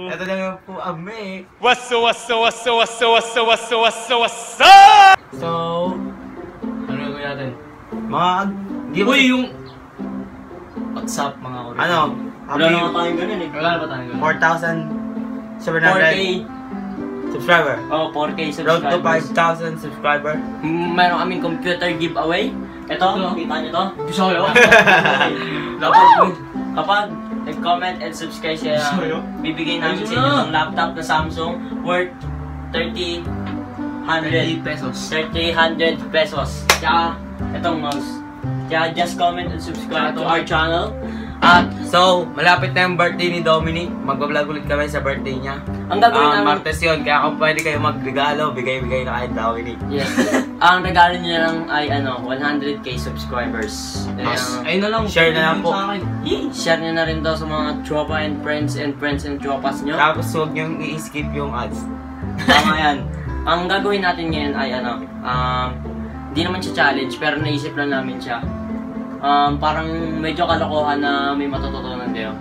Ito na nga po ame. Waso. So, Ano gagawin natin? mga... Di ba Uy, yung... WhatsApp, mga oras. Ano? Wala naman tayong ganun eh. Wala na ba tayo ganun? 4,700 subscriber. Oh, 4K Road to subscribers. 5,000 subscriber. Meron kaming computer giveaway. Ito, kita nyo to? Bisa kayo? Kapag nag-comment and subscribe siya, bibigay namin sa inyo ng laptop na Samsung worth 3,100 pesos. 3,100 pesos. Tsaka, itong mouse. Kaya just comment and subscribe to our channel. At So, malapit na yung birthday ni Dominic. Magbablog ulit kami sa birthday niya. ang gagawin namin... Martes yun, kaya kung pwede kayo magregalo, bigay-bigay na kahit Dominic. Yes. Ang regalo niya lang ay 100k subscribers. Ayun na lang. Share na lang po. Sa akin. Share niyo na rin daw sa mga tropa and friends and tropas niyo. Tapos huwag niyong i-skip yung ads. Tama yan. Ang gagawin natin ngayon ay hindi naman siya challenge pero naisip lang namin siya. Parang medyo kalokohan na may matututunan kayo.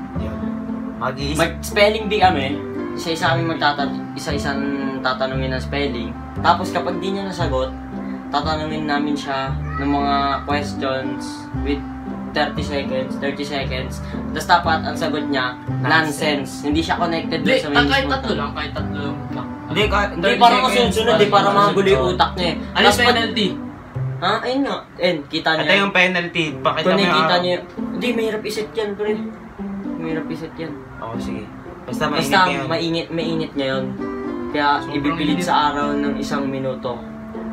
Mag-iisip. Mag-spelling bee kami. Isa-isang tatanungin ng spelling. Tapos kapag di niya nasagot, tatanungin namin siya ng mga questions with 30 seconds. Tapos dapat ang sagot niya, nonsense. Hindi siya connected doon sa main Kahit sport. tatlo lang. Hindi, Hindi, parang kasunod-sunod. Hindi, para magulo yung utak niya eh. Ano yung penalty? Ha? Ayun nga. Kita niyo. Ito yung penalty. Pakita Kung mo yung... nakikita niyo. Hindi, mahirap iset yan, pre. Mahirap iset yan. Oo, sige. Basta Basta mainit mainit ngayon. Kaya Sobrang ibipilit init. sa araw ng 1 minuto.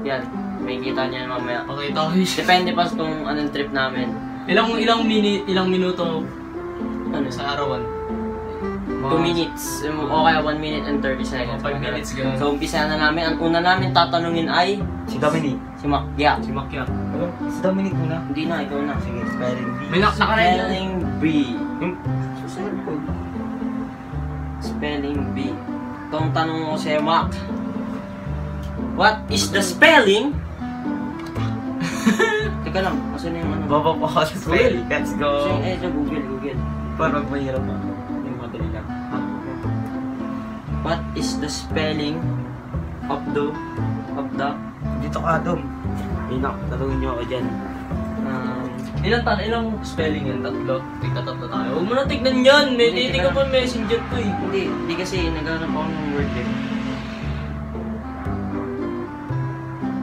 Yan. May kita niya mamaya. Okay, tayo. Depende pa sa kung anong trip namin. Ilang minuto Ano? sa arawan? 2 minutes. O kaya 1 minute and 30 seconds. 5 minutes, ganun. So, umpisa na namin. Ang una namin tatanungin ay Si Dominic. si Macya. Si Makia. Si Dominic muna. Hindi na, ikaw na. Sige, spelling bee. May nakaready. Spelling bee. Yung... Susunod ko. Spelling bee. Itong tanong ko sa'yo, Mac. What is the spelling? Teka lang, kasi na yung ano. Baba po ako sa spelling. Let's go. Sa Google. Para wag mahirap pa. Yung madali lang. What is the spelling of the Dito ka, Dom. Inak, tatungin niyo ako dyan. Ilang spelling yan? Tatlo? Tigtatatlo tayo. Huwag mo na tignan yan! May Hindi, titig ka pa messenger ko eh. Hindi kasi naghanap ako ng word eh.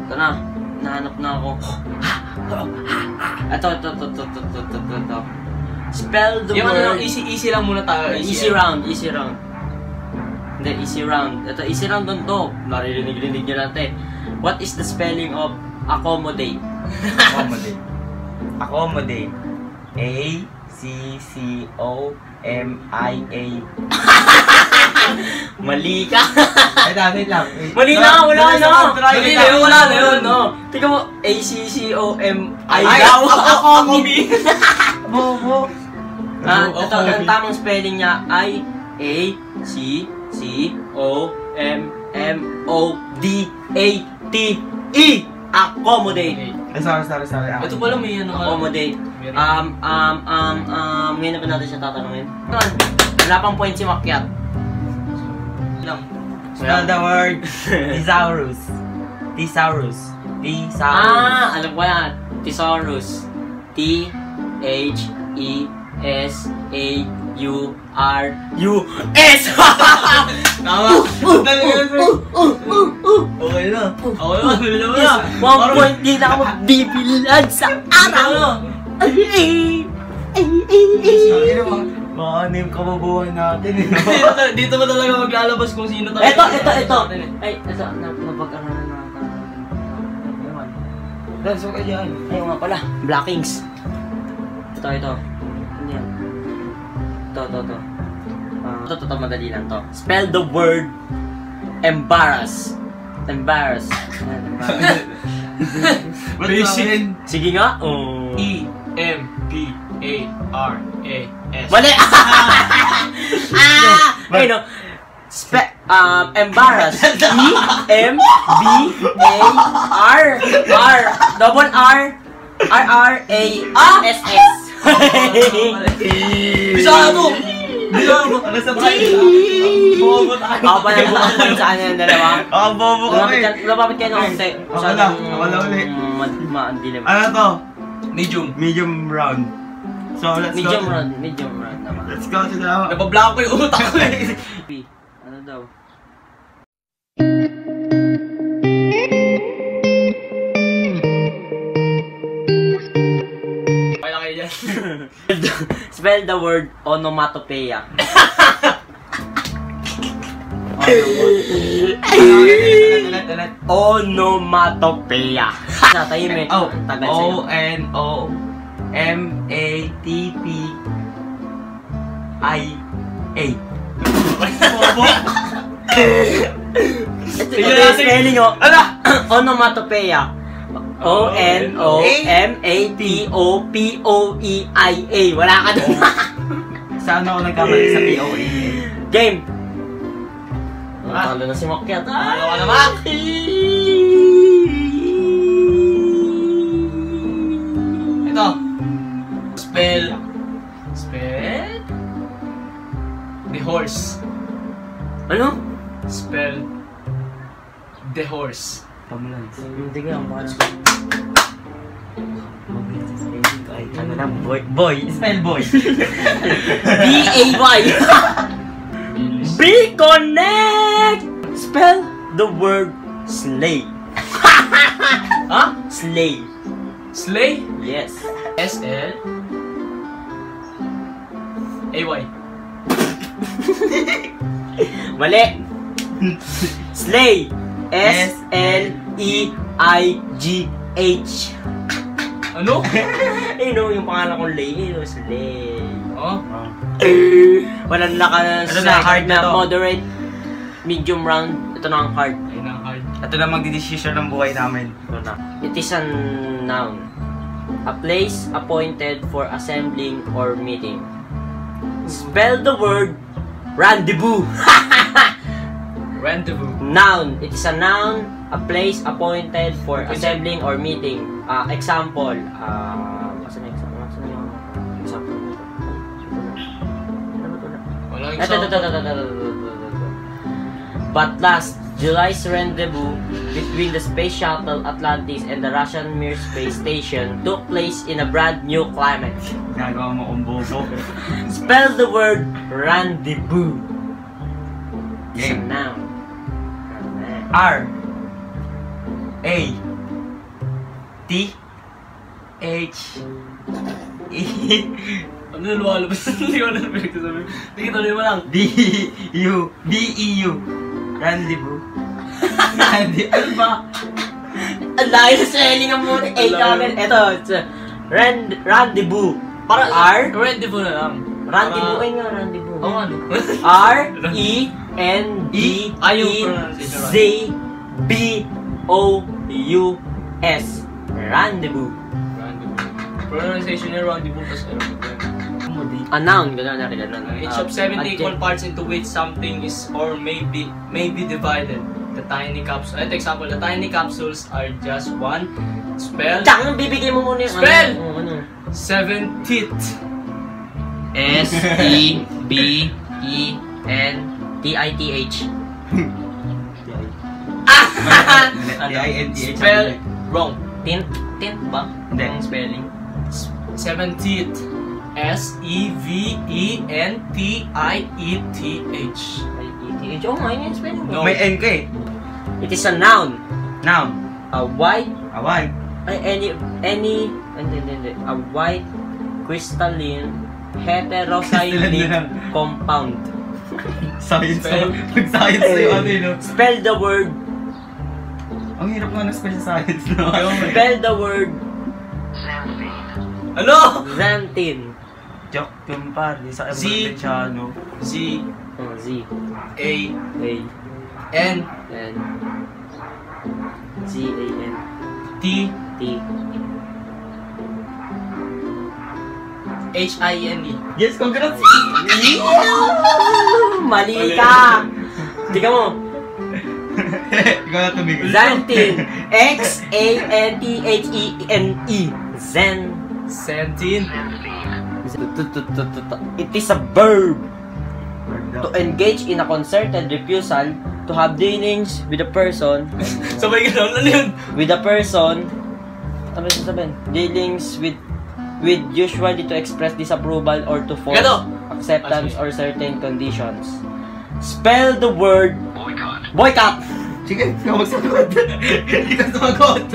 Ito na, nahanap na ako. Ito. Spell the Yung ano lang, word. easy lang muna tayo. Easy round. Hindi, easy round. Ito, easy round doon to. Naririnig nyo natin. What is the spelling of accommodate? Accommodate. A-C-C-O-M-I-A. Mali ka! Ay, dami lang. Mali na! Wala na! Mali Mali na! Wala na yun! No? Tika mo, A-C-C-O-M-I Ay, daw! Bobo. Ito, ang tamang spelling niya ay A-C-C-O-M-M-O-D-A-T-E. Accommodate. Ay, sorry. Ito pala may ano. Accommodate. Ngayon na ba natin siya tatanungin? Wala pang point si Makyat. Lang. Spell the word Thesaurus. Alam ko yan. Thesaurus. T-H-E-S-A-U-R-U-S. Tama. Okay na. Wala na. 1 point din ako magbibilan sa araw. Mga name kababuhan natin eh. Dito ba talaga maglalabas kung sino tayo? Ito. Ay, ito. Napag-aralan na ako. Dance ka dyan. Ayun nga pala. Blackings. Ito. Ano yan? Ito. Madali lang to. Spell the word embarrass. Basic. Sige nga. E-M-B-A-R-A-S. Mali! Ayun o. Embarrass. E-M-B-A-R. Double R. R-R-A-S-S. Bisa na to! Bisa na to! Ano sa tayo? Bobo tayo. Ako pa nabukas mo sa kanya yung dalawa. Bobo kami. Lumapit kayo ng konti. Ako na uli. Dilim. Ano to? Medium. Medium round. So, let's Medium go. round naman. Let's go to the... Nababla ko yung utak ko eh. Ano daw? Okay lang kayo dyan. Spell the word onomatopoeia. Ulit. Onomatopoeia. Sa tahimik. Tagal sa'yo. O-N-O-M-A-T-P-I-A. Bobo. Ito yung spelling o. Onomatopoeia. O-N-O-M-A-T-O-P-O-E-I-A. Wala ka doon. Saan ako nagkamali sa POA? Game. Talo na si Makyat. Ano ka naman? Ito. Spell. The horse. Ano? Spell. The horse. Pamulans. Hindi ka ang baka. Ano lang? Boy. Spell boy. B-A-Y. B-Connect! Spell the word slay. Ha? Slay. Slay. Yes. S-L-A-Y. Mali. Slay. S-L-E-I-G-H. Ano? Yung pangalan ko Lay. Slay. Oh? Walang laka na Ito na, hard na to. moderate, medium round. Ito na ang hard. Ayun ang hard. Ito na magdidesisyon ng buhay namin. Ito na. It is a noun. A place appointed for assembling or meeting. Spell the word rendezvous. Rendezvous. Noun. It is a noun. A place appointed for assembling or meeting. Example. Asan yung example? Walang Ito. But last, July's rendezvous between the Space Shuttle Atlantis and the Russian Mir Space Station took place in a brand new climate. Nagawa mo kong bobo. Spell the word rendezvous. It's a Game. noun. R A T H E Ano na lumalabas? Hindi ko alam yung sabi. Hindi kita mo lang. D U B E U Rendezvous. Ano ba? Ang layo sa spelling ng muna. Ito, it's a rendezvous. Para R. Rendezvous na lang. Rendezvous kayo nga, rendezvous. Oo ano? R-E-N-D-E-Z-B-O-U-S. Rendezvous. Pronunciation niya rendezvous plus A noun, gano'n. Each of 7 equal parts into which something is or may be divided. The tiny capsules. Ito example, the tiny capsules are just one. Spell. Tsaka, bibigay mo muna yung Spell! ano. 7 teeth. S-E-B-E-N-T-I-T-H. D-I-N-T-H. Spell wrong. Tint ba? Hindi. Ang spelling. 7 teeth. S-E-V-E-N-T-I-E-T-H. I-T-H. Oh, yun yung spelling ko. No. May N ka eh. It is a noun. Noun. A white, Away. any, a white crystalline heterocyclic compound. Science. Spell. Pag-science na yung ano yun. no? Spell the word. Ang hirap nga ng special science, no? Spell the word Ano? xanthin. Joke yung par. Yung sa Z. Emergencyano. Z. Oh, Z. A. A. N. N. Z. A. N. T. T. H-I-N-E. Yes, congrats! Mali ka! Tika mo. Ikaw na tumigil. Xanthin. X-A-N-T-H-E-N-E. Zen. Xanthin. It is a verb to engage in a concerted refusal to have dealings with a person. Sabay ka lang, ano yun? With a person. Ano ba sasabihin? Dealings with usually to express disapproval or to force Gato! acceptance or certain conditions. Spell the word boycott. Sige, ikaw magsagot. Ikaw sumagot.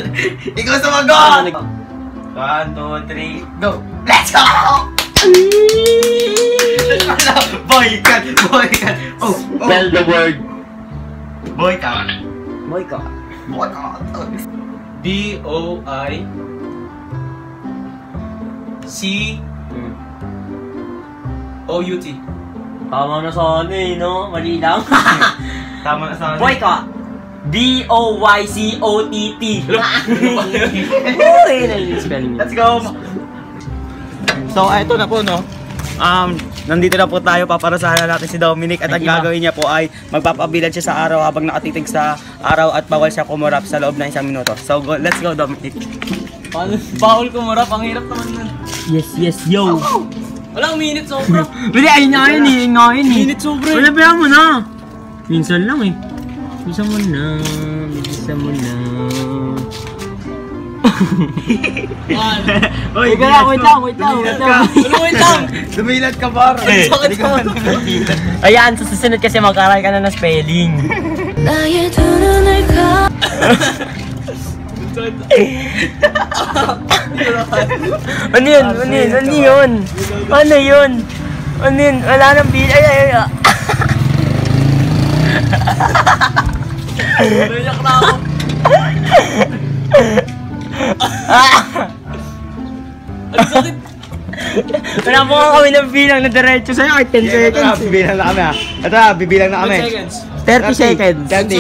Ikaw sumagot! 1, 2, 3, go! Let's go! Boycott! Boycott! Oh! Spell the word Boycott! boycott. Boycott! B-O-I-C-O-U-T. Tama na sana eh, no? Mali lang. Tama na sa Boycott. B-O-Y-C-O-T-T. Uy, na yung spelling niya. Let's go! So, eto na po, no? Nandito na po tayo, paparasahan na natin si Dominic at ang gagawin niya po ay magpapabilad siya sa araw habang nakatitig sa araw at bawal siya kumurap sa loob ng 1 minuto. So, let's go, Dominic. Bawal kumurap, ang hirap naman nun. Yes, yo. Walang minute sobra. Bili, ayun nga yun eh. Minute sobra. Wala ba mo na? Minsan lang eh. Bilisan mo na. Uy, wait lang. Dumilat ka, par. Hindi ka man dumilat. Ayan, sa susunod kasi mag-aral ka na ng spelling. 나의 두 눈을 가 Ano yun? Wala nang bil. Ay. Naiyak na ako. Ang sakit. Wala po kami ng bilang na diretso sa'yo. 10 seconds. Bibilang na kami, ha? Ito, bibilang na 10 kami. seconds. 30 seconds. 30.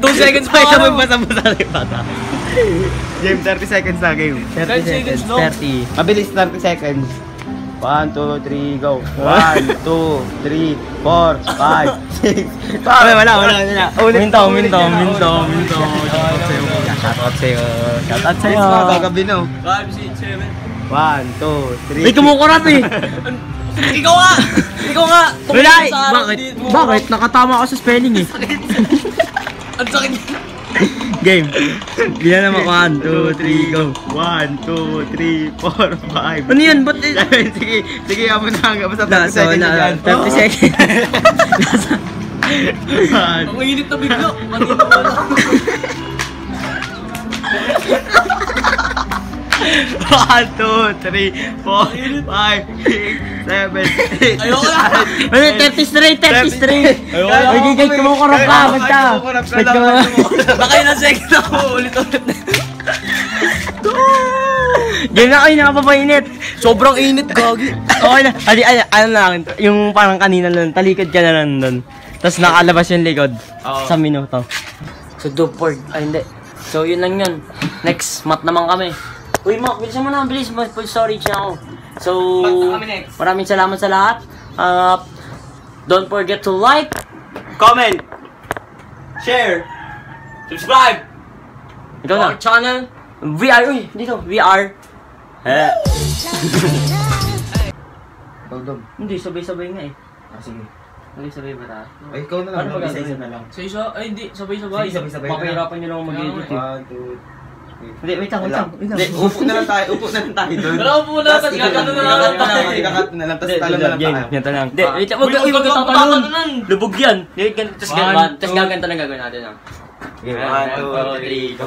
2 seconds pa Ay, ako. sabay basa-basa na yung bata. Game, 30 seconds na game. 30 seconds, no? 30. Mabilis, 30 seconds. 1, 2, 3, go. 1, 2, 3, 4, 5, 6. Wala. Minto. Shoutout sa'yo. Gagabi, no? 5, 6, 7. 1, 2, 3. May kumukurap eh. Ikaw nga! Wala Tumingin sa araw, Bakit? hindi mo- Bakit? Nakatama ako sa spelling eh. Ang sakit. Game. Bilang naman. 1, 2, 3, go. 1, 2, 3, 4, 5. Ano yun? Ba't Sige, abot na hanggang. Basta 30 seconds na dyan. 30 seconds. 1, Ang init na bigla. Kanina wala. 1, 2, 3, 4, 5, 6, 7, 8. Ayoko na. Ano, 30 straight. Ayoko na. Magigay kumukurap ka. Ba't ka? Baka ilang second ako ulit-ulit. Game na kayo, nakapapainit. Sobrang init, gagi. Okay na. Ano lang, yung parang kanina lang, talikod ka na lang doon. Tapos nakalabas yung likod Oo. sa minuto. So, duport. Ay, hindi. So, yun lang yun. Next, mat naman kami. Uy, Mac, bilisan mo na. Bilis. Full storage na ako. So, Mat na kami next. maraming salamat sa lahat. Don't forget to like. Comment. Share. Subscribe. Ikaw na. Our channel. VR. Uy, dito. VR. Hindi, sabay-sabay nga eh. Sige. Sabay-sabay ba tayo? Ay, ikaw na lang. Ano ba gagawin? Isa-isa na lang. Sa isa, ay hindi, sabay-sabay. Sige, sabay-sabay na. Papahirapan nyo lang mag-edit eh. 1, 2, 3. Hindi, wait lang. Hindi, upo na lang tayo doon. Wala po na, tapos gagano na lang tayo. Ikakat na lang, tapos talo na lang tayo. Ganito lang. Hindi, wait lang. Uy, Huwag ka tatalunan. tatalunan. Lubog yan. Tapos gaganto lang gagawin natin. 1, 2, 3, go.